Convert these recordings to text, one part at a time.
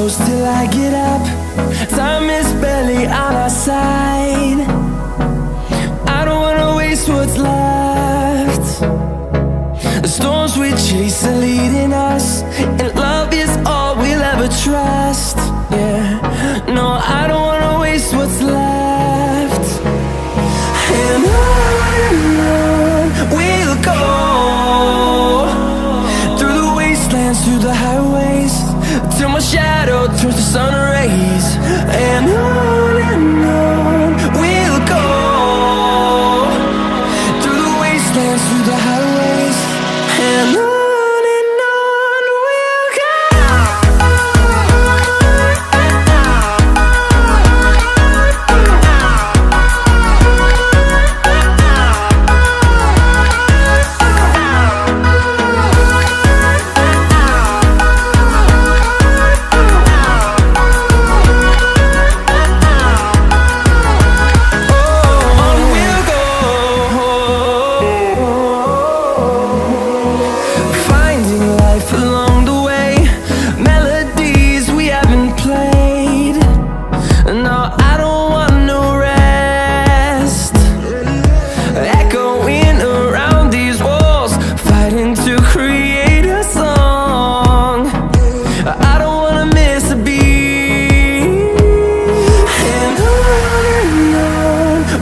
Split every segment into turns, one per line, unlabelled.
close till I get up. Time is barely on our side. I don't wanna waste what's left. The storms we chase are leading us, and love is all we'll ever trust. Yeah, no, I don't wanna waste what's left. And on we'll go, through the wastelands, through the highways, till my shadow turns to sun rays. And on we'll go, through the wastelands, through the highways, and on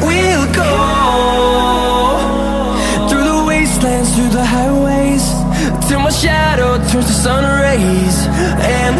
we'll go. Through the highways, till my shadow turns to sun rays. And